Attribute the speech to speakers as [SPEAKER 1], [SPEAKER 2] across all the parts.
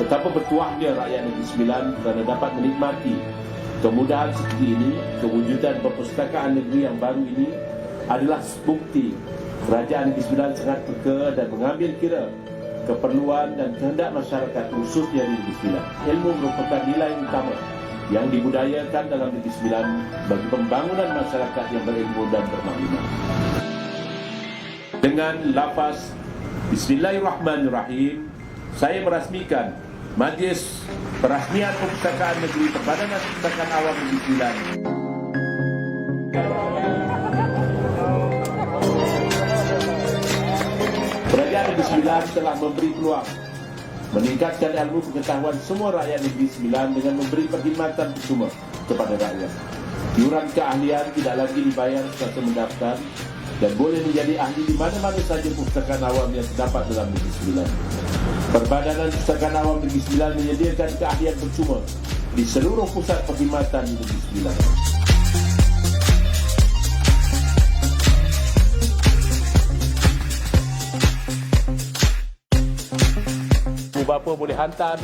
[SPEAKER 1] betapa bertuahnya rakyat Negeri Sembilan kerana dapat menikmati kemudahan seperti ini. Kewujudan perpustakaan negeri yang baru ini adalah bukti Kerajaan Negeri Sembilan sangat peka dan mengambil kira keperluan dan kehendak masyarakat khususnya di Negeri Sembilan. Ilmu merupakan nilai utama yang dibudayakan dalam Negeri Sembilan bagi pembangunan masyarakat yang berilmu dan bermaklumat. Dengan lafaz Bismillahirrahmanirrahim, saya merasmikan Majlis Perahmian Perpustakaan Negeri Perbadanan Perpustakaan Awam Negeri Sembilan. Kerajaan Negeri Sembilan telah memberi peluang meningkatkan ilmu pengetahuan semua rakyat Negeri Sembilan dengan memberi perkhidmatan percuma kepada rakyat. Iuran keahlian tidak lagi dibayar semasa mendaftar dan boleh menjadi ahli di mana-mana saja perpustakaan awam yang terdapat dalam Negeri Sembilan. Perbadanan Perpustakaan Awam Negeri Sembilan menyediakan keahlian percuma di seluruh pusat perkhidmatan di Negeri Sembilan. Bapa boleh hantar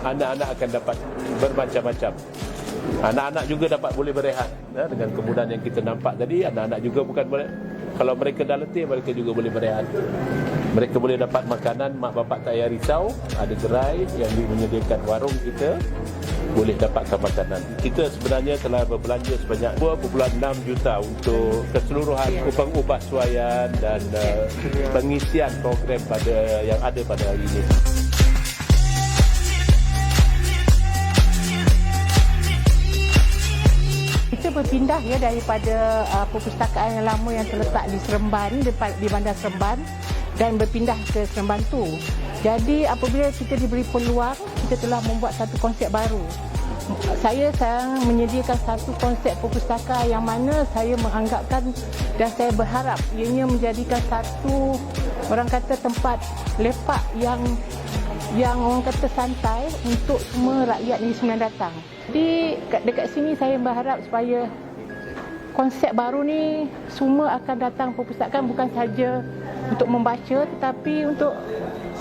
[SPEAKER 1] anak-anak akan dapat bermacam-macam. Anak-anak juga dapat boleh berehat dengan kemudahan yang kita nampak tadi. Anak-anak juga bukan boleh, kalau mereka dah letih, mereka juga boleh berehat. Mereka boleh dapat makanan, mak bapak tak payah risau. Ada gerai yang menyediakan warung kita, boleh dapatkan makanan. Kita sebenarnya telah berbelanja sebanyak 2.6 juta untuk keseluruhan pengubahsuaian dan pengisian program yang ada pada hari ini.
[SPEAKER 2] Kita berpindah daripada perpustakaan yang lama yang terletak di Seremban, di Bandar Seremban, dan berpindah ke Seremban tu. Jadi apabila kita diberi peluang, kita telah membuat satu konsep baru. Saya sekarang menyediakan satu konsep perpustakaan yang mana saya menganggapkan dan saya berharap ianya menjadikan satu, orang kata, tempat lepak yang orang kata santai untuk semua rakyat Negeri Sembilan datang. Jadi dekat sini saya berharap supaya konsep baru ni semua akan datang perpustakaan bukan saja untuk membaca tetapi untuk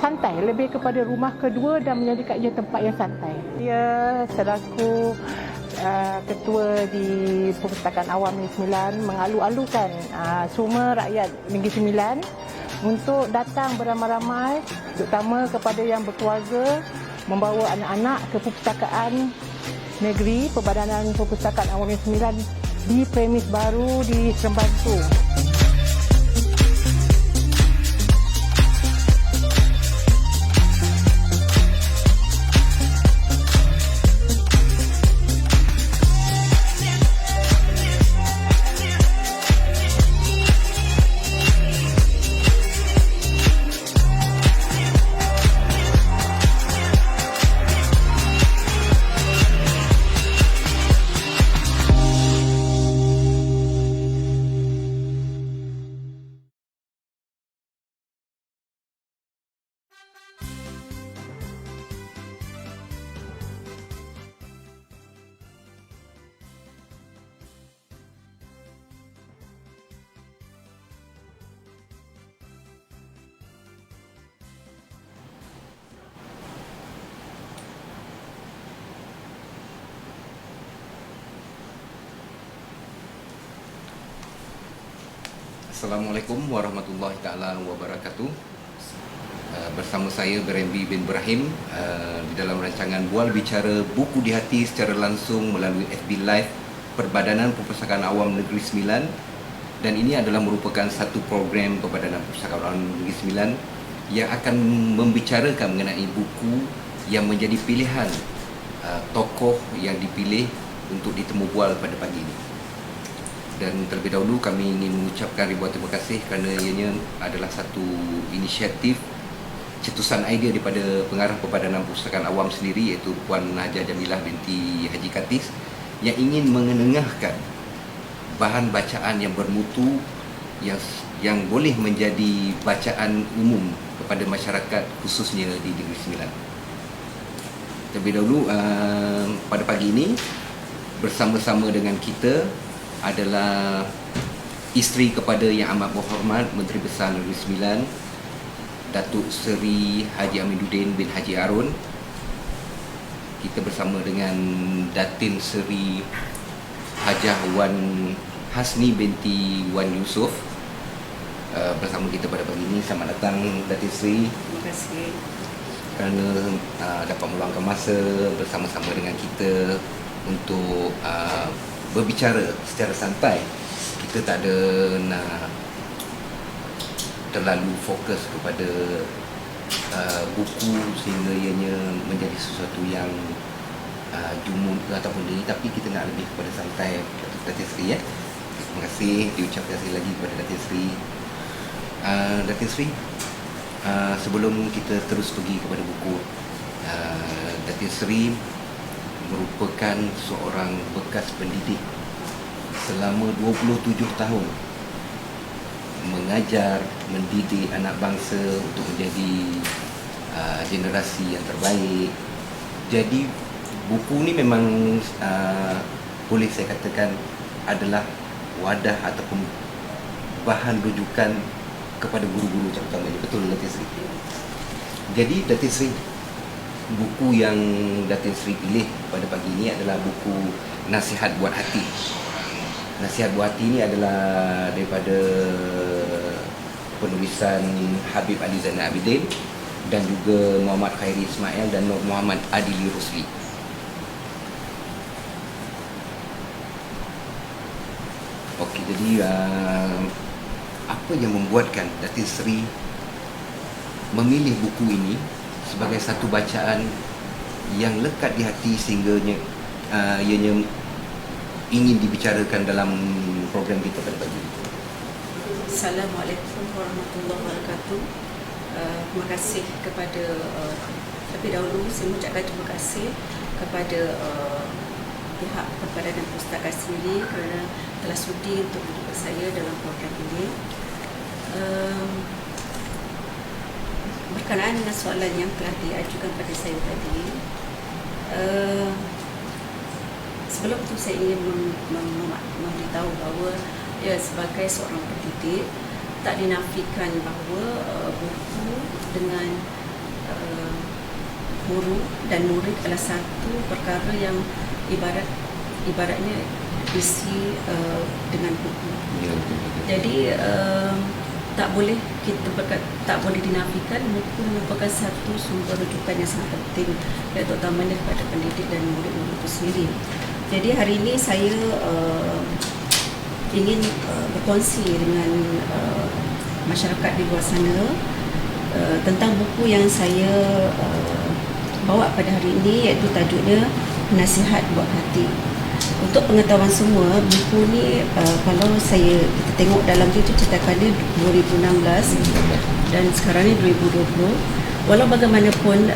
[SPEAKER 2] santai, lebih kepada rumah kedua dan menjadikan ia tempat yang santai. Dia selaku ketua di Perpustakaan Awam Negeri Sembilan mengalu-alukan semua rakyat Negeri Sembilan untuk datang beramai-ramai, terutama kepada yang berkeluarga, membawa anak-anak ke Perpustakaan Negeri Perbadanan Perpustakaan Awam Negeri Sembilan di premis baru di Seremban tu.
[SPEAKER 3] Assalamualaikum warahmatullahi taala wabarakatuh. Bersama saya Berembi bin Ibrahim di dalam rancangan Bual Bicara Buku di Hati secara langsung melalui FB Live Perbadanan Perpustakaan Awam Negeri Sembilan, dan ini adalah merupakan satu program Perbadanan Perpustakaan Awam Negeri Sembilan yang akan membicarakan mengenai buku yang menjadi pilihan tokoh yang dipilih untuk ditemu bual pada pagi ini. Dan terlebih dahulu kami ingin mengucapkan ribuan terima kasih kerana ianya adalah satu inisiatif cetusan idea daripada pengarah Perbadanan Perpustakaan Awam sendiri, iaitu Puan Najah Jamilah binti Haji Katis, yang ingin mengenengahkan bahan bacaan yang bermutu yang boleh menjadi bacaan umum kepada masyarakat khususnya di Negeri Sembilan. Terlebih dahulu pada pagi ini bersama-sama dengan kita adalah isteri kepada Yang Amat Berhormat Menteri Besar Negeri Sembilan, Datuk Seri Haji Aminuddin bin Haji Harun, kita bersama dengan Datin Seri Hajah Wan Hasni binti Wan Yusof bersama kita pada pagi ini. Selamat datang Datin Seri.
[SPEAKER 4] Terima kasih
[SPEAKER 3] Kerana dapat meluangkan masa bersama-sama dengan kita untuk berbicara secara santai. Kita tak ada nak terlalu fokus kepada buku sehingga ianya menjadi sesuatu yang jumud ataupun ini, tapi kita nak lebih kepada santai. Datin Seri, ya. Terima kasih diucapkan sekali lagi kepada Datin Seri. Datin Seri, sebelum kita terus pergi kepada buku, Datin Seri merupakan seorang bekas pendidik selama 27 tahun mengajar, mendidik anak bangsa untuk menjadi generasi yang terbaik. Jadi buku ni memang boleh saya katakan adalah wadah ataupun bahan rujukan kepada guru-guru terutamanya. Betul Datin Seri? Jadi Datin Seri, buku yang Datin Seri pilih pada pagi ini adalah buku Nasihat Buat Hati. Nasihat Buat Hati ini adalah daripada penulisan Habib Ali Zainal Abidin dan juga Muhammad Khairi Ismail dan Nur Muhammad Adili Rusli. Okey, jadi apa yang membuatkan Datin Seri memilih buku ini sebagai satu bacaan yang lekat di hati sehingga ianya ingin dibicarakan dalam program kita pada pagi ini?
[SPEAKER 4] Assalamualaikum warahmatullahi wabarakatuh. Terima kasih kepada lebih dahulu saya mengucapkan terima kasih kepada pihak Perbadanan Pustaka sendiri kerana telah sudi untuk menjemput saya dalam program ini. Berkenaan dengan soalan yang telah diajukan pada saya tadi, sebelum itu saya ingin memberitahu bahawa sebagai seorang pendidik tak dinafikan bahawa buku dengan guru dan murid adalah satu perkara yang ibaratnya isi dengan buku. Jadi tak boleh dinafikan buku merupakan satu sumber rujukan yang sangat penting, terutamanya kepada pendidik dan murid-murid itu sendiri. Jadi hari ini saya ingin berkongsi dengan masyarakat di luar sana tentang buku yang saya bawa pada hari ini, iaitu tajuknya Nasihat Buat Hati. Untuk pengetahuan semua, buku ni kalau kita tengok dalam dia tu cetakan dia 2016 dan sekarang ni 2020. Walau bagaimanapun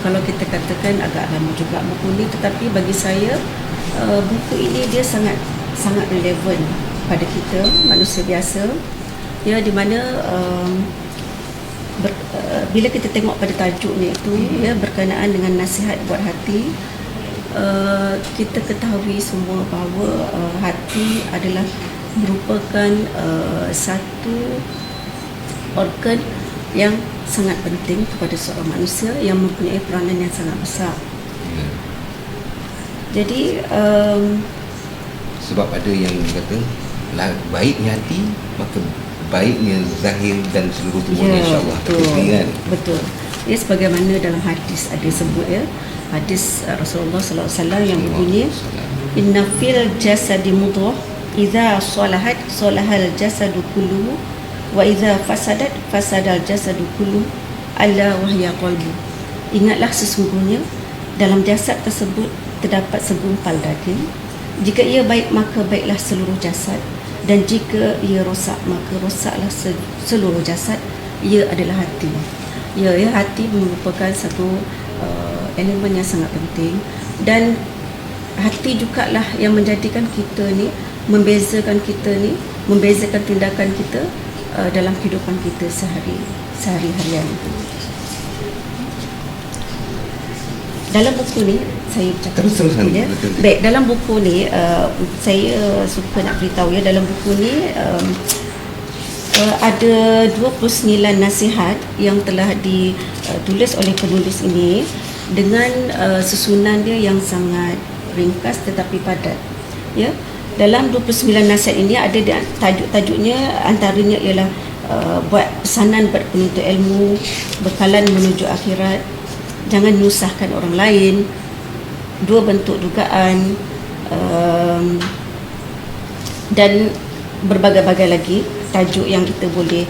[SPEAKER 4] kalau kita katakan agak lama juga buku ni, tetapi bagi saya buku ini dia sangat relevan pada kita manusia biasa, ya, di mana bila kita tengok pada tajuknya itu, ya, berkenaan dengan nasihat buat hati, kita ketahui semua bahawa hati adalah merupakan satu organ yang sangat penting kepada seorang manusia yang mempunyai peranan yang sangat besar. Jadi
[SPEAKER 3] sebab ada yang kata baiknya hati maka baiknya zahir dan seluruh tubuhnya, insya-Allah.
[SPEAKER 4] Betul. Ya, sebagaimana dalam hadis ada sebut, ya, hadis Rasulullah sallallahu alaihi wasallam yang berbunyi, inna fil jasadi mudghah idza salahat salahal jasadu kulluhu wa idza fasadat fasadal jasadu kulluhu ala wahya qalbu. Ingatlah, sesungguhnya dalam jasad tersebut terdapat segumpal daging. Jika ia baik maka baiklah seluruh jasad, dan jika ia rosak maka rosaklah seluruh jasad. Ia adalah hati. Ya, hati merupakan satu elemen yang sangat penting, dan hati jugalah yang menjadikan kita ni, membezakan tindakan kita dalam kehidupan kita sehari-harian. Dalam buku ni saya bercakap ya. Baik, dalam buku ni saya suka nak beritahu, ya, dalam buku ni ada 29 nasihat yang telah ditulis oleh penulis ini, dengan susunan dia yang sangat ringkas tetapi padat. Ya, dalam 29 nasihat ini ada tajuk-tajuknya, antaranya ialah buat pesanan buat penuntut ilmu, bekalan menuju akhirat, jangan menyusahkan orang lain, 2 bentuk dugaan, dan berbagai-bagai lagi tajuk yang kita boleh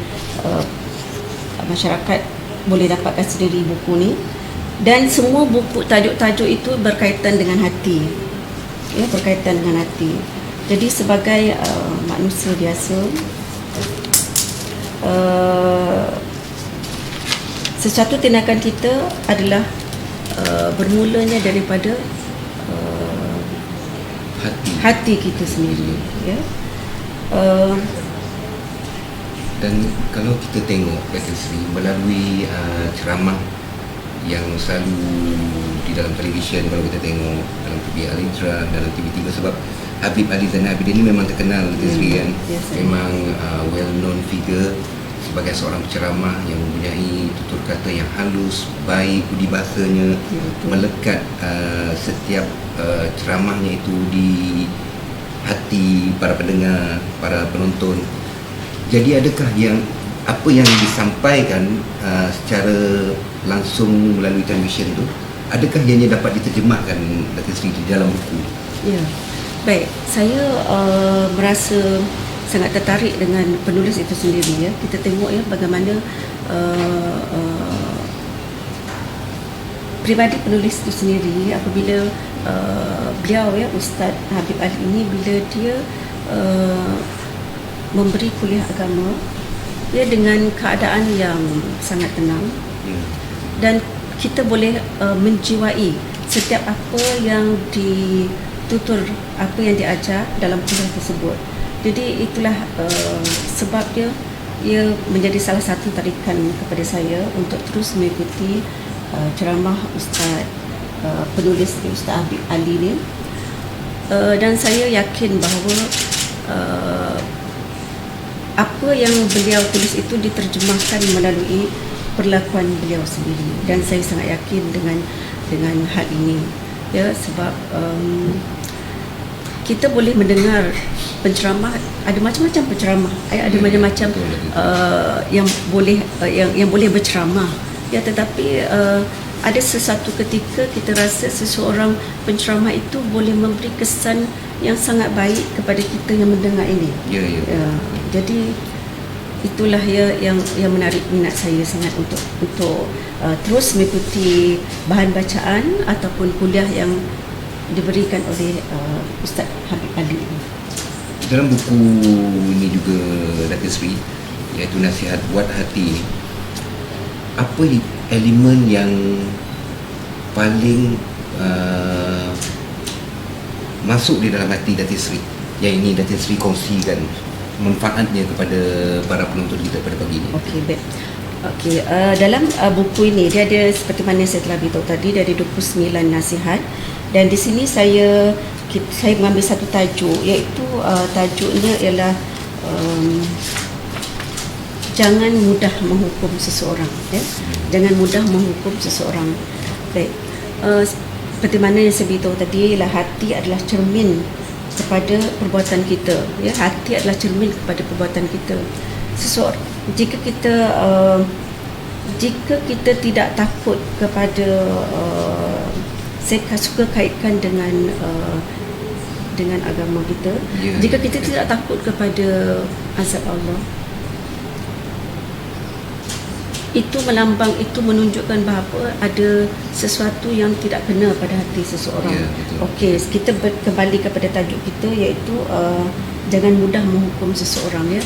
[SPEAKER 4] masyarakat boleh dapatkan sendiri buku ni. Dan semua buku tajuk-tajuk itu berkaitan dengan hati, ya, berkaitan dengan hati. Jadi sebagai manusia biasa, sesuatu tindakan kita adalah bermulanya daripada hati kita sendiri, ya.
[SPEAKER 3] Dan kalau kita tengok Datin Sri melalui ceramah yang selalu di dalam televisyen, kalau kita tengok dalam TV Al Intra, dalam TV3, sebab Habib Ali Zainal Abidin ini memang terkenal Datin Sri kan, memang well known figure sebagai seorang penceramah yang mempunyai tutur kata yang halus, baik, budi bahasanya melekat setiap ceramahnya itu di hati para pendengar, para penonton. Jadi adakah apa yang disampaikan secara langsung melalui televisyen tu, adakah ianya dapat diterjemahkan Datin Sri di dalam buku?
[SPEAKER 4] Ya, baik. Saya merasa sangat tertarik dengan penulis itu sendiri. Ya, kita tengok ya bagaimana pribadi penulis itu sendiri apabila beliau, ya, Ustaz Habib Ali ini, bila dia memberi kuliah agama, ya, dengan keadaan yang sangat tenang, dan kita boleh menjiwai setiap apa yang ditutur, apa yang diajar dalam kuliah tersebut. Jadi itulah sebab ia menjadi salah satu tarikan kepada saya untuk terus mengikuti ceramah Ustaz penulis Ustaz Habib Ali ni, dan saya yakin bahawa apa yang beliau tulis itu diterjemahkan melalui perlakuan beliau sendiri, dan saya sangat yakin dengan hal ini, ya, sebab kita boleh mendengar penceramah, ada macam-macam penceramah, ada macam-macam yang boleh berceramah, ya, tetapi ada sesuatu ketika kita rasa seseorang penceramah itu boleh memberi kesan yang sangat baik kepada kita yang mendengar ini.
[SPEAKER 3] Ya.
[SPEAKER 4] Jadi itulah yang menarik minat saya sangat untuk terus mengikuti bahan bacaan ataupun kuliah yang diberikan oleh Ustaz Habib Ali.
[SPEAKER 3] Dalam buku ini juga Datin Sri, iaitu Nasihat Buat Hati, apa elemen yang paling masuk di dalam hati Datin Sri yang ini Datin Sri kongsikan manfaatnya kepada para penonton kita pada pagi ini?
[SPEAKER 4] Okey, baik. Okey, dalam buku ini dia ada, seperti mana saya telah beritahu tadi, dari 29 nasihat, dan di sini saya mengambil satu tajuk, iaitu tajuknya ialah jangan mudah menghukum seseorang, ya. Jangan mudah menghukum seseorang. Baik. Seperti mana yang saya beritahu tadi, ialah hati adalah cermin kepada perbuatan kita, ya. Hati adalah cermin kepada perbuatan kita. Jika kita tidak takut kepada saya suka kaitkan dengan agama kita. Jika kita tidak takut kepada azab Allah, itu melambang, itu menunjukkan bahawa ada sesuatu yang tidak kena pada hati seseorang. Okey, kita kembali kepada tajuk kita, iaitu jangan mudah menghukum seseorang, ya.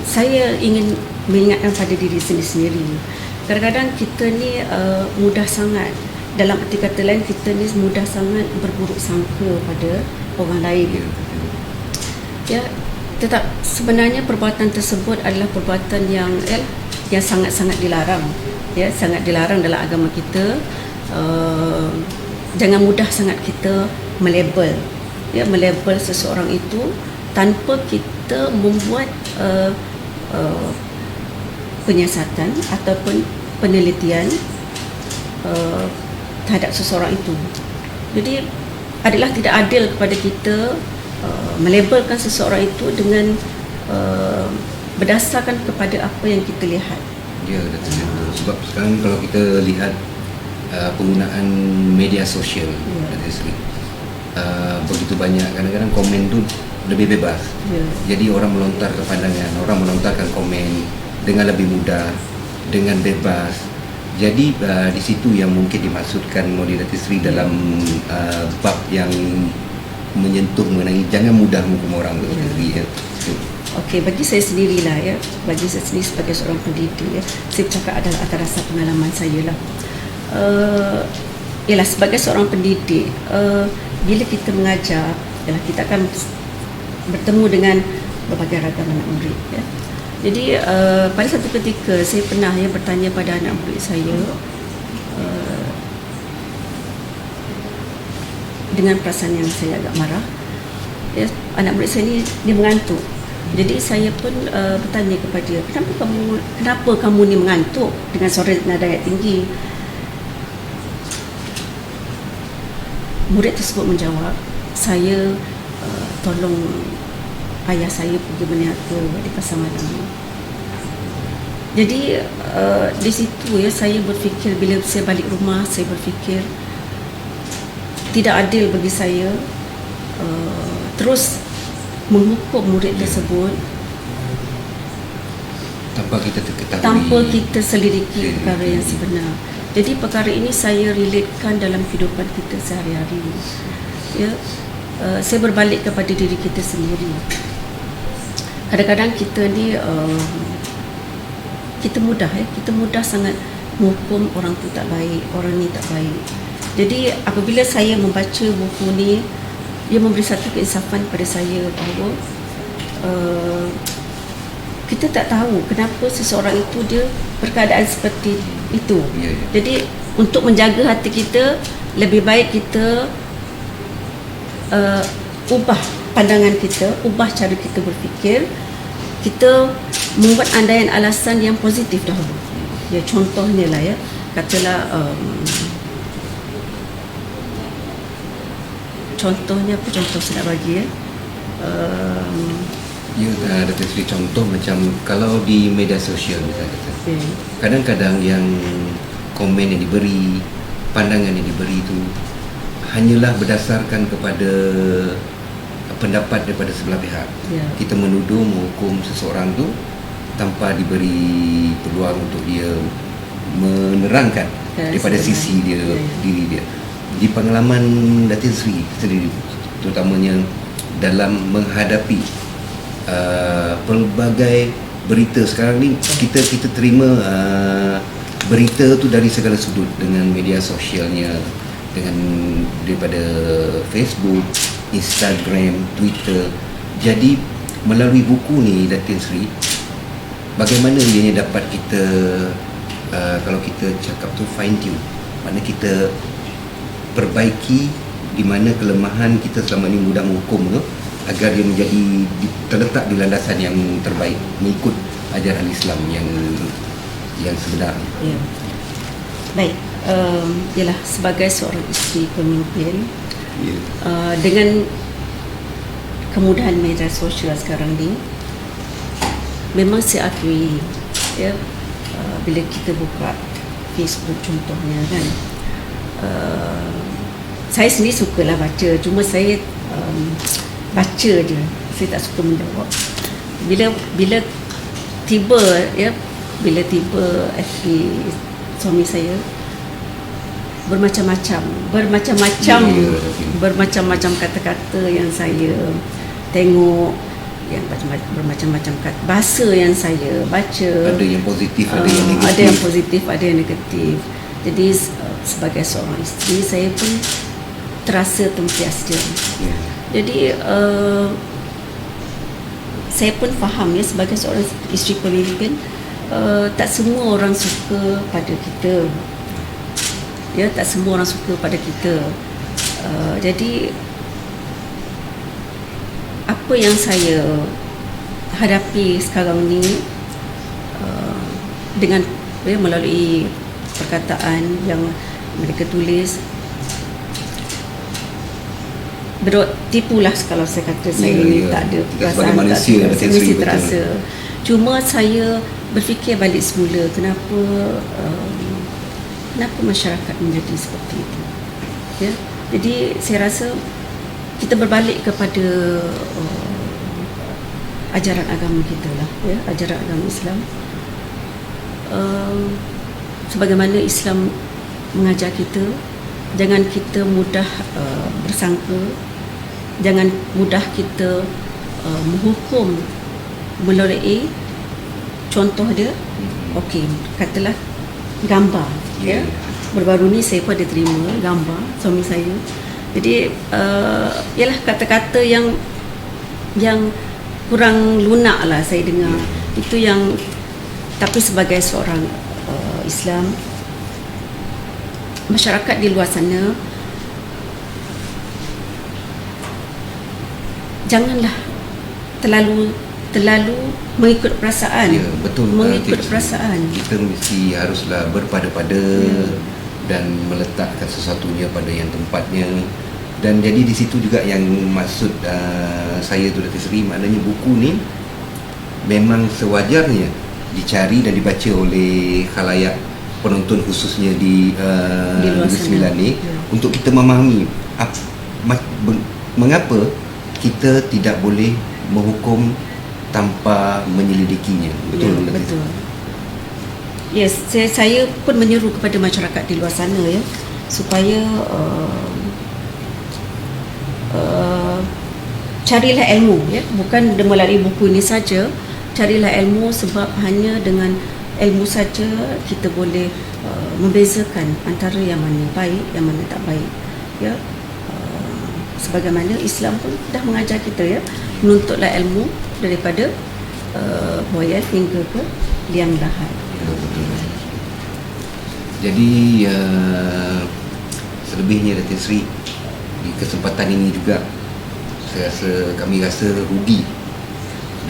[SPEAKER 4] Saya ingin mengingatkan pada diri sendiri. Kadang-kadang kita ni mudah sangat, dalam arti kata lain, kita ni mudah sangat berburuk sangka pada orang lain. Ya, tetap sebenarnya perbuatan tersebut adalah perbuatan yang sangat-sangat dilarang, ya, sangat dilarang dalam agama kita. Jangan mudah sangat kita melabel seseorang itu tanpa kita membuat penyiasatan ataupun penelitian terhadap seseorang itu. Jadi adalah tidak adil kepada kita melabelkan seseorang itu dengan berdasarkan kepada apa yang kita lihat.
[SPEAKER 3] Ya, betul. Sebab sekarang kalau kita lihat penggunaan media sosial, begitu banyak, kadang-kadang komen tu lebih bebas. Jadi orang melontarkan pandangan, orang melontarkan komen dengan lebih mudah, dengan bebas. Jadi di situ yang mungkin dimaksudkan oleh Datuk Seri dalam bab yang menyentuh mengenai jangan mudah menghukum orang.
[SPEAKER 4] Okey, bagi saya sendirilah ya, bagi saya sendiri sebagai seorang pendidik ya, saya bercakap adalah atas dasar pengalaman saya lah. Ialah sebagai seorang pendidik, bila kita mengajar, ialah kita akan bertemu dengan berbagai ragam anak murid ya. Jadi pada satu ketika saya pernah ya bertanya pada anak murid saya dengan perasaan yang saya agak marah ya, anak murid saya ni dia mengantuk. Jadi saya pun bertanya kepada dia, kenapa kamu ni mengantuk dengan suara nada yang tinggi? Murid tersebut menjawab, saya tolong ayah saya pergi berniaga di pasar malam. Jadi di situ ya saya berfikir, bila saya balik rumah saya berfikir tidak adil bagi saya terus menghukum murid tersebut
[SPEAKER 3] tanpa kita ketahui,
[SPEAKER 4] tanpa kita selidiki perkara yang sebenar. Jadi perkara ini saya relatekan dalam kehidupan kita sehari-hari. Ya, saya berbalik kepada diri kita sendiri. Kadang-kadang kita ni kita mudah sangat menghukum orang tu tak baik, orang ni tak baik. Jadi apabila saya membaca buku ni, dia memberi satu keinsafan pada saya bahawa kita tak tahu kenapa seseorang itu dia berkeadaan seperti itu. Jadi untuk menjaga hati kita, lebih baik kita ubah pandangan kita, ubah cara kita berfikir, kita membuat andaian alasan yang positif dahulu. Ya, contohnya lah ya, katalah contohnya apa contoh saya nak bagi ya?
[SPEAKER 3] Ya, Datuk Seri, contoh macam kalau di media sosial misalnya, kadang-kadang yang komen yang diberi, pandangan yang diberi itu hanyalah berdasarkan kepada pendapat daripada sebelah pihak. Kita menuduh, menghukum seseorang tu tanpa diberi peluang untuk dia menerangkan daripada sisi dia, diri dia. Di pengalaman Datin Seri sendiri, terutamanya dalam menghadapi pelbagai berita sekarang ni, kita terima berita tu dari segala sudut, dengan media sosialnya, dengan daripada Facebook, Instagram, Twitter. Jadi melalui buku ni Datin Seri, bagaimana ianya dapat kita kalau kita cakap tu fine tune, maknanya kita perbaiki di mana kelemahan kita selama ni mudah menghukum tu, agar dia menjadi terletak di landasan yang terbaik mengikut ajaran Islam yang sebenar.
[SPEAKER 4] Ya. Baik, ialah sebagai seorang isteri pemimpin, dengan kemudahan media sosial sekarang ni, memang saya akui ya, bila kita buka Facebook contohnya kan, saya sendiri sukalah baca, cuma saya baca je, saya tak suka menjawab. Bila tiba FB suami saya bermacam-macam kata-kata yang saya tengok, yang bermacam-macam kata bahasa yang saya baca,
[SPEAKER 3] ada yang positif, ada yang negatif,
[SPEAKER 4] ada yang negatif. Jadi sebagai seorang isteri, saya pun terasa tempias dia. Jadi saya pun faham ya, sebagai seorang isteri pemimpin, tak semua orang suka pada kita. Ya, tak semua orang suka pada kita. Jadi apa yang saya hadapi sekarang ni, dengan melalui perkataan yang mereka tulis. Tipulah kalau saya kata saya ni tak ada
[SPEAKER 3] Sebagai
[SPEAKER 4] perasaan,
[SPEAKER 3] manusia,
[SPEAKER 4] tak ada,
[SPEAKER 3] Datin'
[SPEAKER 4] mesti
[SPEAKER 3] Sri, betul.
[SPEAKER 4] terasa. Cuma saya berfikir balik semula kenapa masyarakat menjadi seperti itu. Ya. Jadi saya rasa kita berbalik kepada ajaran agama kita lah, ya, ajaran agama Islam. Sebagaimana Islam mengajar kita, jangan kita mudah bersangka, jangan mudah kita menghukum melalui contoh dia. Okey, katalah gambar, ya. Baru-baru ni saya pun ada terima gambar suami saya. Jadi ialah kata-kata yang kurang lunak lah saya dengar. Itu yang, tapi sebagai seorang Islam, masyarakat di luar sana janganlah terlalu mengikut perasaan.
[SPEAKER 3] Ya, betul.
[SPEAKER 4] Mengikut perasaan.
[SPEAKER 3] Kita mesti haruslah berpada-pada dan meletakkan sesuatunya pada yang tempatnya. Dan jadi di situ juga yang maksud saya tu Datin' Sri, maknanya buku ni memang sewajarnya dicari dan dibaca oleh khalayak penonton, khususnya di
[SPEAKER 4] luar
[SPEAKER 3] Negeri
[SPEAKER 4] sana.
[SPEAKER 3] Sembilan ni,
[SPEAKER 4] Ya.
[SPEAKER 3] untuk kita memahami mengapa kita tidak boleh menghukum tanpa menyelidikinya. Betul,
[SPEAKER 4] Ya,
[SPEAKER 3] Datin' Sri?
[SPEAKER 4] betul. Yes, saya pun menyeru kepada masyarakat di luar sana, ya, supaya carilah ilmu, ya, bukan melalui buku ini saja. Carilah ilmu, sebab hanya dengan ilmu saja kita boleh membezakan antara yang mana baik, yang mana tak baik, ya. Sebagaimana Islam pun dah mengajar kita, ya, menuntutlah ilmu daripada buaya hingga ke liang lahat.
[SPEAKER 3] Betul. Jadi selebihnya Datin' Sri, di kesempatan ini juga kami rasa rugi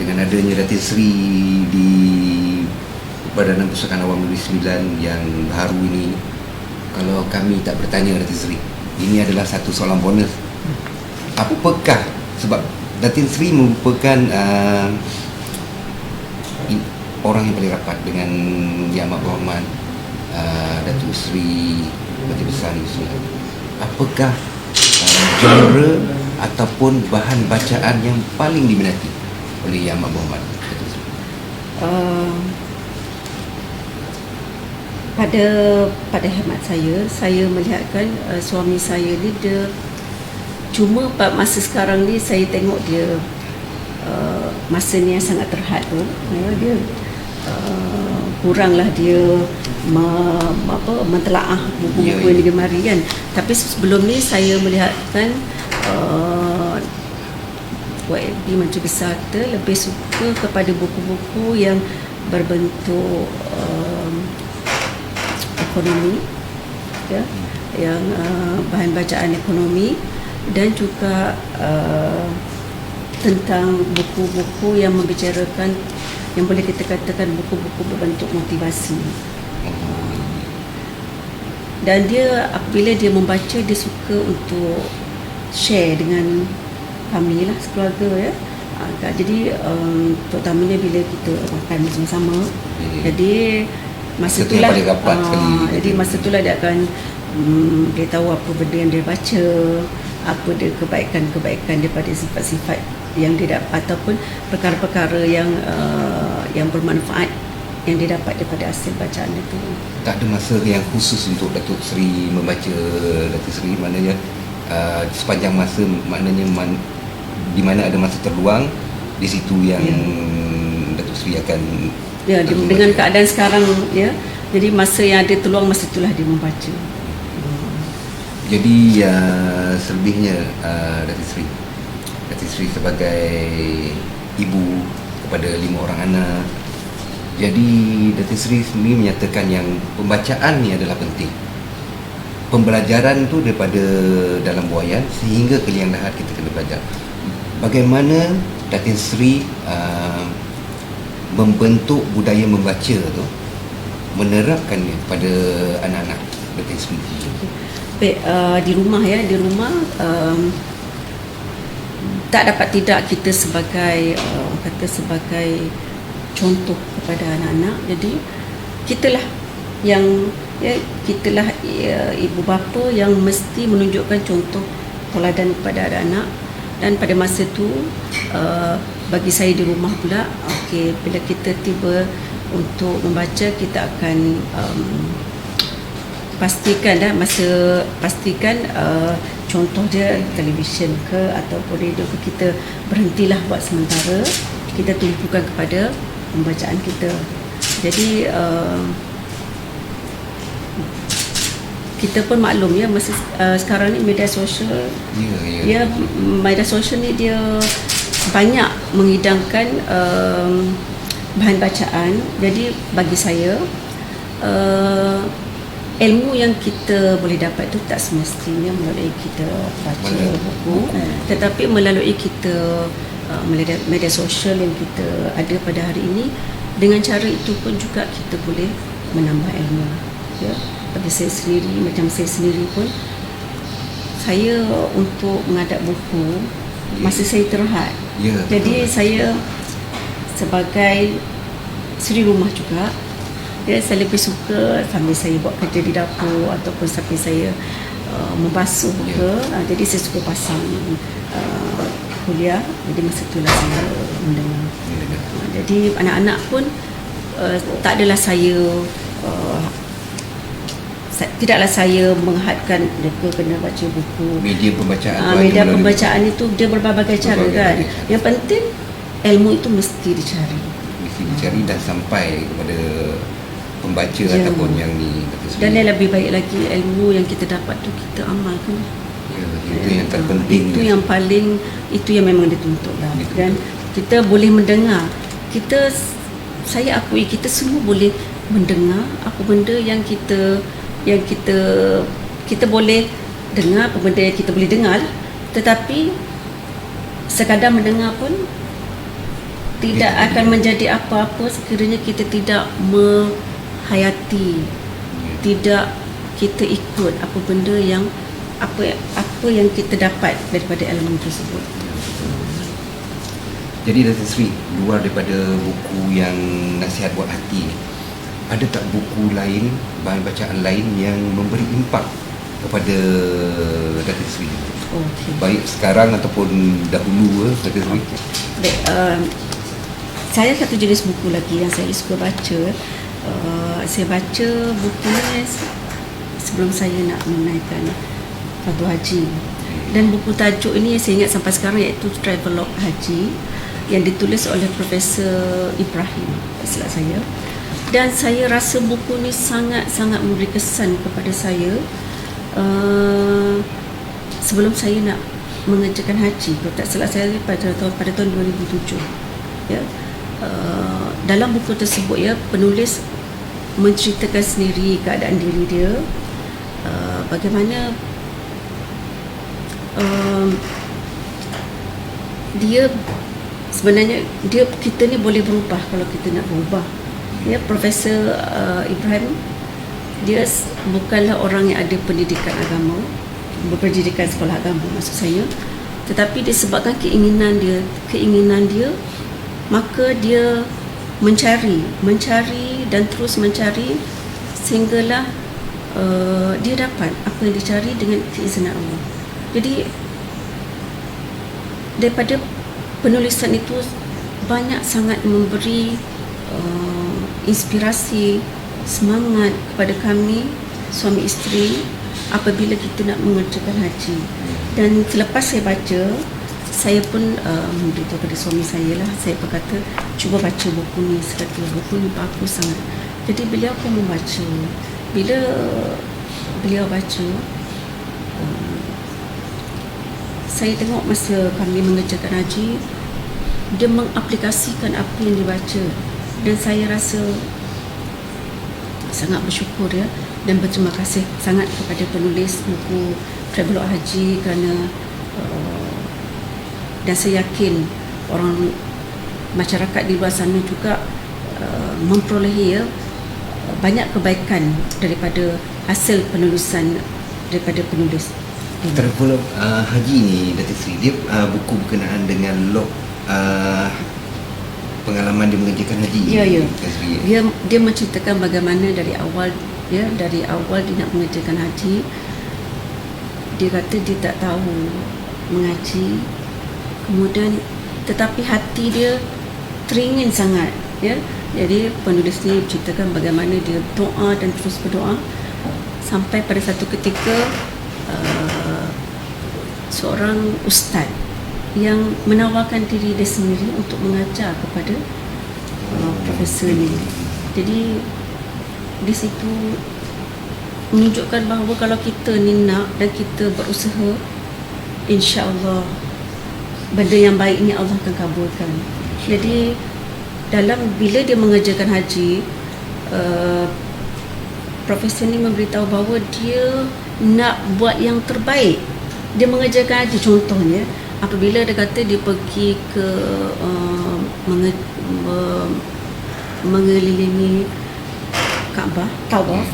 [SPEAKER 3] dengan adanya Datin' Sri di Badan Pusakaan Awam Negeri Sembilan yang baru ini. Kalau kami tak bertanya Datin' Sri, ini adalah satu soalan bonus. Apakah, sebab Datin' Sri merupakan orang yang paling rapat dengan Yang Amat Berhormat Datuk Seri Menteri Besar Negeri Sembilan. Apakah genre ataupun bahan bacaan yang paling diminati oleh Yang Amat Berhormat Datuk Seri?
[SPEAKER 4] Pada hemat saya melihatkan suami saya ni dia, cuma masa sekarang ni saya tengok dia masa ni yang sangat terhad tu, ya, dia kuranglah dia mentelaah buku-buku yang digemari, kan. Tapi sebelum ni saya melihatkan YB Menteri Besar kita lebih suka kepada buku-buku yang berbentuk ekonomi, ya, yang bahan bacaan ekonomi, dan juga tentang buku-buku yang membicarakan, yang boleh kita katakan buku-buku berbentuk motivasi. Dan dia, apabila dia membaca, dia suka untuk share dengan kami lah, sekeluarga, ya. Jadi terutamanya bila kita makan bersama-sama, jadi masa
[SPEAKER 3] Itu yang
[SPEAKER 4] itulah
[SPEAKER 3] paling rapat sekali.
[SPEAKER 4] jadi masa itulah dia akan dia tahu apa benda yang dia baca, apa dia kebaikan-kebaikan daripada sifat-sifat yang dia dapat, ataupun perkara-perkara yang bermanfaat yang dia dapat daripada hasil bacaan itu.
[SPEAKER 3] Tak ada masa yang khusus untuk Datuk Seri membaca Datuk Seri, maknanya sepanjang masa, maknanya di mana ada masa terluang, di situ yang Datuk Seri akan
[SPEAKER 4] dengan keadaan sekarang, ya, jadi masa yang ada terluang, masa itulah dia membaca.
[SPEAKER 3] Jadi selebihnya Datuk Seri sebagai ibu kepada 5 orang anak, jadi Datuk Seri sendiri menyatakan yang pembacaan ni adalah penting. Pembelajaran tu daripada dalam buayan sehingga ke liang lahat kita kena belajar. Bagaimana Datuk Seri membentuk budaya membaca tu menerapkannya pada anak-anak Datin sendiri?
[SPEAKER 4] Baik, di rumah tak dapat tidak kita sebagai contoh kepada anak-anak. Jadi kitalah ibu bapa yang mesti menunjukkan contoh tauladan kepada anak-anak. Dan pada masa tu bagi saya di rumah pula, bila kita tiba untuk membaca, kita akan pastikan contoh dia televisyen ke ataupun radio ke, kita berhentilah buat sementara, kita tumpukan kepada pembacaan kita. Jadi kita pun maklum ya, masa sekarang ni media sosial, media sosial ni dia banyak mengidangkan bahan bacaan. Jadi bagi saya ilmu yang kita boleh dapat itu tak semestinya melalui kita baca buku, tetapi melalui kita media sosial yang kita ada pada hari ini. Dengan cara itu pun juga kita boleh menambah ilmu. Ya. Bagi saya sendiri, macam saya sendiri pun, saya untuk menghadap buku masa saya terhad. Jadi saya sebagai isteri rumah juga, saya lebih suka sambil saya buat kerja di dapur ataupun sambil saya membasuh ke. Jadi saya suka pasang kuliah. Jadi masa itulah saya mendengar. Jadi anak-anak pun tak adalah tidaklah saya menghadkan mereka kena baca buku.
[SPEAKER 3] Media pembacaan
[SPEAKER 4] media pembacaan itu dia berbagai cara kan. Yang penting ilmu itu mesti dicari.
[SPEAKER 3] Dan sampai kepada pembaca ataupun yang ni.
[SPEAKER 4] Dan yang lebih baik lagi, ilmu yang kita dapat tu kita amalkan.
[SPEAKER 3] Itu yang terpenting.
[SPEAKER 4] Itu yang paling, itu yang memang dituntut lah. Dan kita boleh mendengar. Saya akui kita semua boleh mendengar apa benda yang kita boleh dengar, apa benda yang kita boleh dengar, tetapi sekadar mendengar pun tidak akan menjadi apa-apa sekiranya kita tidak menghayati, tidak kita ikut apa benda yang apa yang kita dapat daripada ilmu tersebut.
[SPEAKER 3] Jadi Datin Sri, luar daripada buku yang nasihat buat hati, ada tak buku lain, bahan bacaan lain yang memberi impak kepada Datin Sri? Baik sekarang ataupun dahulu, Datin Sri.
[SPEAKER 4] Baik, saya satu jenis buku lagi yang saya suka baca. Saya baca buku ni sebelum saya nak menunaikan fardu haji. Dan buku tajuk ini saya ingat sampai sekarang, iaitu Travelog Haji, yang ditulis oleh Profesor Ibrahim, silap saya. Dan saya rasa buku ni sangat-sangat memberi kesan kepada saya sebelum saya nak mengerjakan haji. Kalau tak silap saya pada tahun 2007. Ya. Dalam buku tersebut ya, penulis menceritakan sendiri keadaan diri dia, bagaimana dia sebenarnya kita ni boleh berubah kalau kita nak berubah. Ya, Profesor Ibrahim, dia bukanlah orang yang ada pendidikan agama, berpendidikan sekolah agama maksud saya, tetapi disebabkan keinginan dia, maka dia mencari dan terus mencari sehinggalah dia dapat apa yang dicari dengan keizinan Allah. Jadi daripada penulisan itu banyak sangat memberi inspirasi, semangat kepada kami suami isteri apabila kita nak mengerjakan haji. Dan selepas saya baca, saya pun memberitahu kepada suami saya lah, saya berkata cuba baca buku ni, sekata buku ni bagus sangat. Jadi beliau pun membaca. Bila beliau baca, saya tengok masa kami mengerjakan haji, dia mengaplikasikan apa yang dibaca, dan saya rasa sangat bersyukur ya, dan berterima kasih sangat kepada penulis buku Travelog Haji kerana dan saya yakin orang masyarakat di luar sana juga memperolehi ya banyak kebaikan daripada hasil penulisan daripada penulis ini.
[SPEAKER 3] Travel haji ni Datuk Seri, dia buku berkenaan dengan log pengalaman dia mengerjakan haji.
[SPEAKER 4] Ya, ya.
[SPEAKER 3] Datuk Seri.
[SPEAKER 4] Dia menceritakan bagaimana dari awal dia nak mengerjakan haji. Dia kata dia tak tahu mengaji, kemudian tetapi hati dia teringin sangat, ya. Jadi penulis ni ceritakan bagaimana dia doa dan terus berdoa sampai pada satu ketika seorang ustaz yang menawarkan diri dia sendiri untuk mengajar kepada profesor ni. Jadi di situ menunjukkan bahawa kalau kita ni nak dan kita berusaha, insya-Allah benda yang baik ni Allah akan kabulkan. Jadi bila dia mengerjakan haji, profesor ni memberitahu bahawa dia nak buat yang terbaik. Dia mengerjakan haji, contohnya apabila dia kata dia pergi ke mengelilingi Kaabah, tawaf.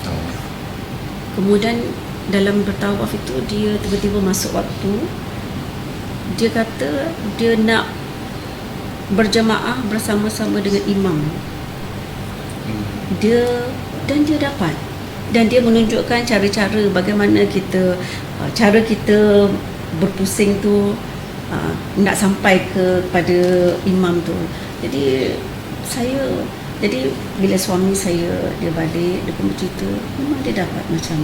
[SPEAKER 4] Kemudian dalam bertawaf itu dia tiba-tiba masuk waktu. Dia kata dia nak berjemaah bersama-sama dengan imam. Dia dapat. Dan dia menunjukkan cara-cara bagaimana cara kita berpusing tu nak sampai kepada imam tu. Jadi bila suami saya dia balik, dia pun bercerita, memang dia dapat macam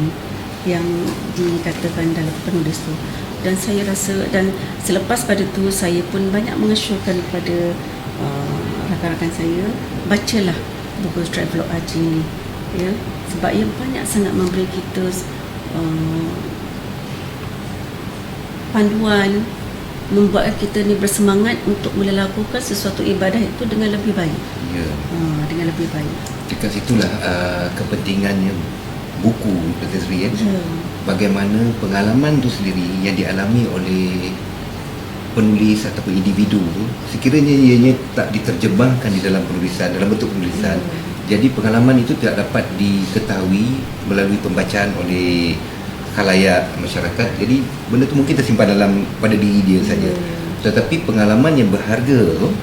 [SPEAKER 4] yang dikatakan dalam penulis tu. Dan saya rasa, dan selepas pada tu saya pun banyak mengesyorkan kepada rakan-rakan saya, bacalah buku Travelog Haji ni, ya, sebab ia banyak sangat memberi kita panduan, membuat kita ni bersemangat untuk melakukan sesuatu ibadah itu dengan lebih baik.
[SPEAKER 3] Ya.
[SPEAKER 4] Dengan lebih baik.
[SPEAKER 3] Dekat situlah kepentingannya buku Datuk Seri, ya. Bagaimana pengalaman tu sendiri yang dialami oleh penulis ataupun individu tu, sekiranya ianya tak diterjemahkan di dalam penulisan, dalam bentuk penulisan, jadi pengalaman itu tidak dapat diketahui melalui pembacaan oleh khalayak masyarakat. Jadi benda tu mungkin tersimpan pada diri dia saja. Tetapi pengalaman yang berharga tu,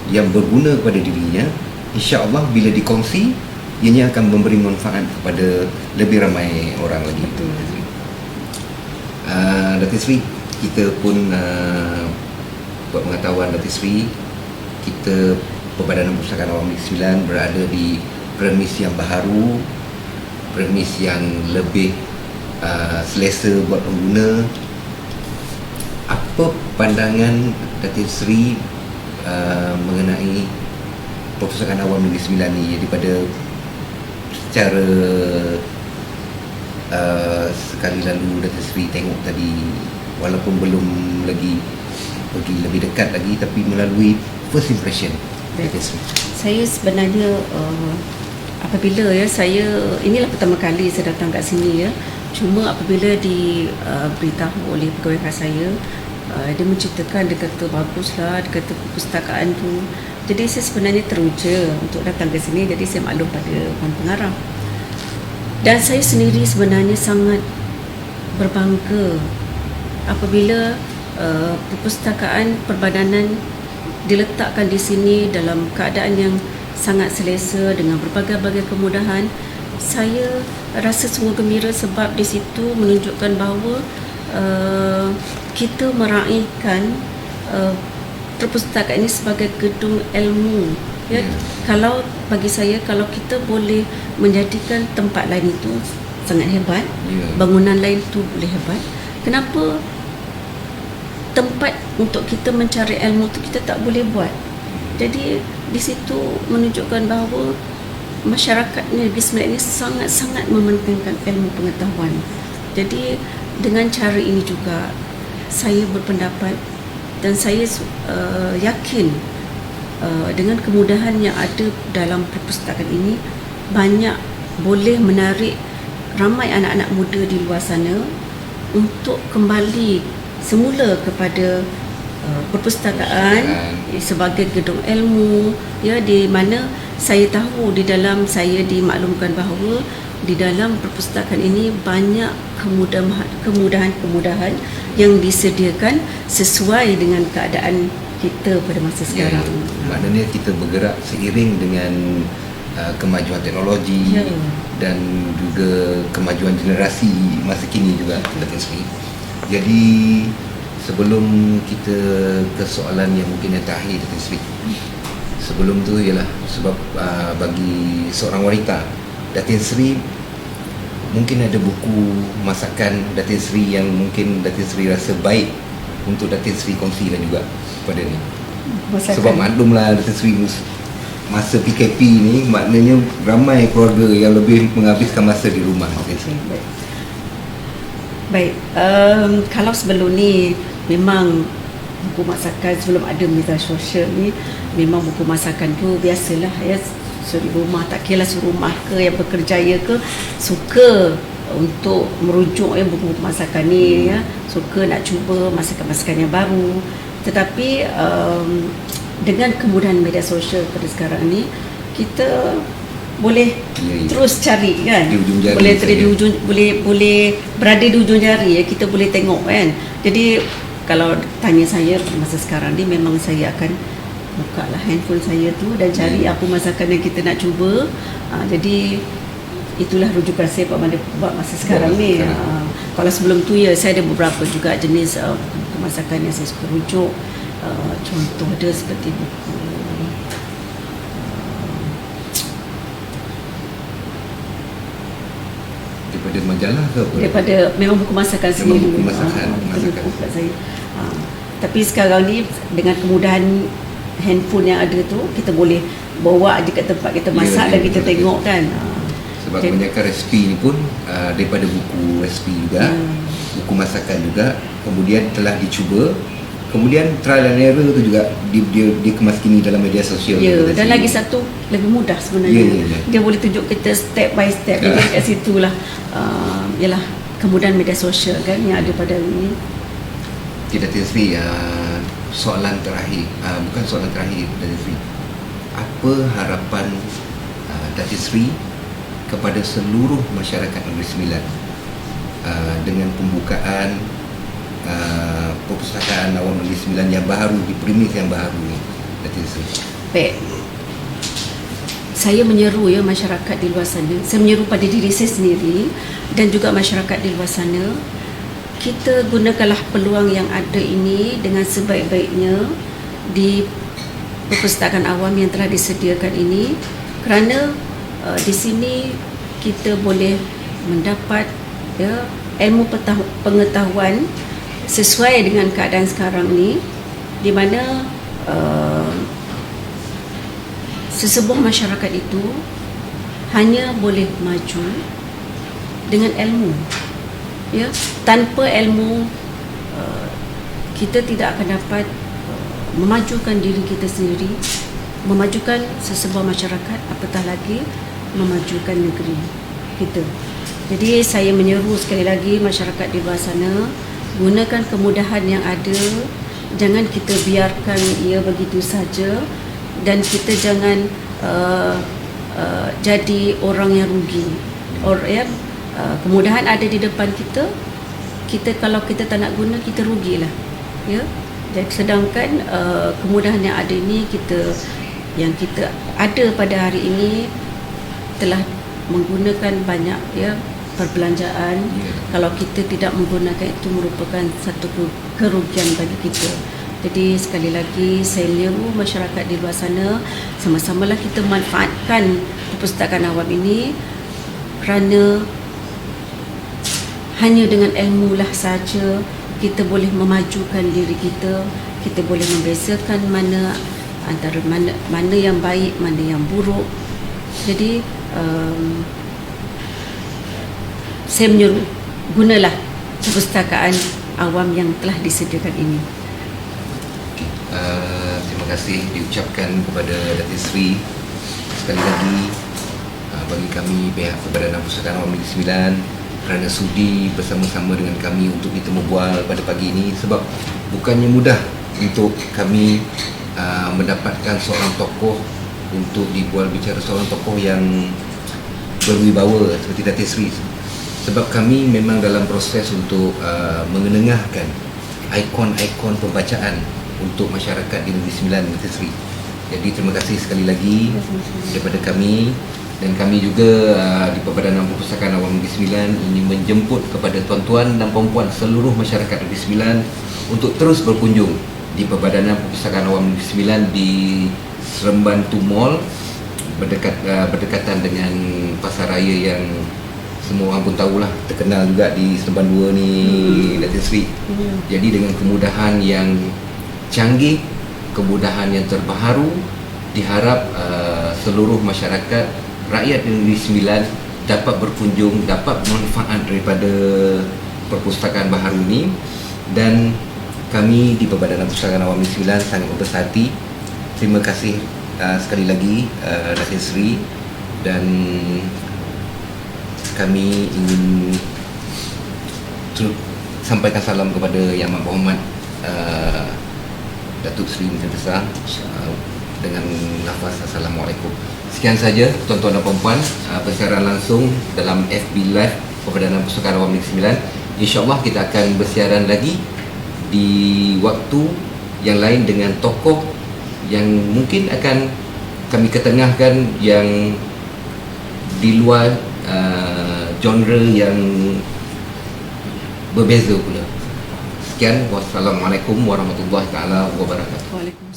[SPEAKER 3] yang berguna kepada dirinya, insya-Allah bila dikongsi, ianya akan memberi manfaat kepada lebih ramai orang lagi. Datuk Seri, kita pun buat pengetahuan Datuk Seri, kita Perbadanan Perpustakaan Awam Negeri Sembilan berada di premis yang baharu, premis yang lebih selesa buat pengguna. Apa pandangan Datuk Seri mengenai Perpustakaan Awam Negeri Sembilan ni, daripada secara sekali lalu Datuk Seri tengok tadi, walaupun belum lagi pergi lebih dekat lagi, tapi melalui first impression Datuk Seri.
[SPEAKER 4] Saya sebenarnya apabila inilah pertama kali saya datang kat sini, ya. Cuma apabila diberitahu oleh pegawai khas saya, dia menceritakan, dia kata baguslah, dia kata perpustakaan tu. Jadi saya sebenarnya teruja untuk datang ke sini. Jadi saya maklum pada Puan Pengarah. Dan saya sendiri sebenarnya sangat berbangga apabila perpustakaan perbadanan diletakkan di sini dalam keadaan yang sangat selesa dengan berbagai-bagai kemudahan. Saya rasa sungguh gembira sebab di situ menunjukkan bahawa kita meraihkan perpustakaan ini sebagai gedung ilmu, ya. Kalau bagi saya, kalau kita boleh menjadikan tempat lain itu sangat hebat, bangunan lain itu boleh hebat, kenapa tempat untuk kita mencari ilmu itu kita tak boleh buat? Jadi di situ menunjukkan bahawa masyarakat Negeri Sembilan ini sangat-sangat mementingkan ilmu pengetahuan. Jadi dengan cara ini juga saya berpendapat dan saya yakin dengan kemudahan yang ada dalam perpustakaan ini banyak boleh menarik ramai anak-anak muda di luar sana untuk kembali semula kepada perpustakaan sebagai gedung ilmu, ya, di mana saya tahu di dalam saya dimaklumkan bahawa di dalam perpustakaan ini banyak kemudahan-kemudahan yang disediakan sesuai dengan keadaan kita pada masa sekarang.
[SPEAKER 3] Maknanya kita bergerak seiring dengan kemajuan teknologi dan juga kemajuan generasi masa kini juga, Datin Sri. Jadi sebelum kita ke soalan yang mungkin yang terakhir, Datin Sri, sebelum tu ialah sebab bagi seorang wanita, Datin Sri mungkin ada buku masakan Datin Sri yang mungkin Datin Sri rasa baik untuk Datin Sri kongsikan juga pada ni. Sebab maklumlah Datin Sri masa PKP ni maknanya ramai keluarga yang lebih menghabiskan masa di rumah.
[SPEAKER 4] Baik, kalau sebelum ni memang buku masakan sebelum ada media sosial ni, memang buku masakan tu biasalah, ya, suri rumah, tak kira suri rumah ke yang berkerjaya ke, suka untuk merujuk buku masakan ni, ya, suka nak cuba masakan-masakan yang baru. Tetapi dengan kemudahan media sosial pada sekarang ni, kita boleh terus cari, kan, boleh boleh berada di ujung jari, ya, kita boleh tengok, kan. Jadi kalau tanya saya pada masa sekarang ni, memang saya akan buka lah handphone saya tu dan cari apa masakan yang kita nak cuba. Jadi itulah rujukan saya buat masa sekarang ni. Kalau sebelum tu, ya, saya ada beberapa juga jenis masakan yang saya suka rujuk. Contoh ada seperti buku
[SPEAKER 3] daripada majalah ke apa?
[SPEAKER 4] Daripada memang buku masakan sendiri.
[SPEAKER 3] Buku masakan.
[SPEAKER 4] Buku saya. Tapi sekarang ni dengan kemudahan handphone yang ada tu, kita boleh bawa je kat tempat kita masak dan kita tengok, kan.
[SPEAKER 3] Sebab kebanyakan resipi ni pun daripada buku resipi juga, buku masakan juga, kemudian telah dicuba, kemudian trial and error tu juga dikemas kini dalam media sosial.
[SPEAKER 4] Dan lagi satu, lebih mudah sebenarnya. Dia boleh tunjuk kita step by step. Jadi kat situlah ialah kemudahan media sosial, kan, yang ada pada hari ini.
[SPEAKER 3] Kita Sri, soalan terakhir, bukan soalan terakhir, Datin Sri, apa harapan Datin Sri kepada seluruh masyarakat Negeri Sembilan dengan pembukaan perpustakaan awam Negeri Sembilan yang baru, di premis yang baru ni, Datin Sri?
[SPEAKER 4] Baik, saya menyeru, ya, masyarakat di luar sana, saya menyeru pada diri saya sendiri dan juga masyarakat di luar sana, kita gunakanlah peluang yang ada ini dengan sebaik-baiknya di perpustakaan awam yang telah disediakan ini, kerana di sini kita boleh mendapat, ya, ilmu pengetahuan sesuai dengan keadaan sekarang ni, di mana sesebuah masyarakat itu hanya boleh maju dengan ilmu. Ya, tanpa ilmu kita tidak akan dapat memajukan diri kita sendiri, memajukan sesebuah masyarakat, apatah lagi memajukan negeri kita. Jadi saya menyeru sekali lagi masyarakat di luar sana, gunakan kemudahan yang ada, jangan kita biarkan ia begitu saja, dan kita jangan jadi orang yang rugi. Kemudahan ada di depan kita, kalau kita tak nak guna, kita rugilah, ya. Jadi sedangkan kemudahan yang ada ini, yang kita ada pada hari ini telah menggunakan banyak, ya, perbelanjaan. Kalau kita tidak menggunakan itu, merupakan satu kerugian bagi kita. Jadi sekali lagi saya menyeru masyarakat di luar sana, sama-samalah kita manfaatkan perpustakaan awam ini, kerana hanya dengan ilmu lah saja kita boleh memajukan diri kita, kita boleh membezakan antara mana yang baik, mana yang buruk. Jadi saya menyuruh, gunalah perpustakaan awam yang telah disediakan ini.
[SPEAKER 3] Terima kasih diucapkan kepada Datin Sri sekali lagi bagi kami pihak Perbadan Perpustakaan Awam Negeri Sembilan kerana sudi bersama-sama dengan kami untuk kita berbual pada pagi ini, sebab bukannya mudah untuk kami mendapatkan seorang tokoh untuk dibual bicara, seorang tokoh yang berwibawa seperti Datin Sri. Sebab kami memang dalam proses untuk mengenengahkan ikon-ikon pembacaan untuk masyarakat di Negeri Sembilan, Datin Sri. Jadi terima kasih sekali lagi daripada kami, dan kami juga di Perbadanan Perpustakaan Awam Negeri Sembilan ingin menjemput kepada tuan-tuan dan puan-puan seluruh masyarakat Negeri Sembilan untuk terus berkunjung di Perbadanan Perpustakaan Awam Negeri Sembilan di Seremban Tu Mall, berdekatan dengan pasar raya yang semua orang pun tahulah, terkenal juga di Seremban 2 ni, Datin Sri. Jadi dengan kemudahan yang canggih, kemudahan yang terbaharu, diharap seluruh masyarakat rakyat di Negeri Sembilan dapat berkunjung, dapat manfaat daripada perpustakaan baharu ini. Dan kami di Perbadanan Perpustakaan Awam Negeri Sembilan sangat berbesar hati. Terima kasih sekali lagi Datin Sri, dan kami ingin sampaikan salam kepada Yang Amat Berhormat Datuk Seri Menteri Besar dengan lafaz Assalamualaikum. Sekian saja tuan-tuan dan puan-puan, persiaran langsung dalam FB Live Perbadanan Perpustakaan Awam Negeri Sembilan. InsyaAllah kita akan bersiaran lagi di waktu yang lain dengan tokoh yang mungkin akan kami ketengahkan yang di luar genre yang berbeza pula. Sekian, wassalamualaikum warahmatullahi taala wabarakatuh.
[SPEAKER 4] Waalaikumsalam.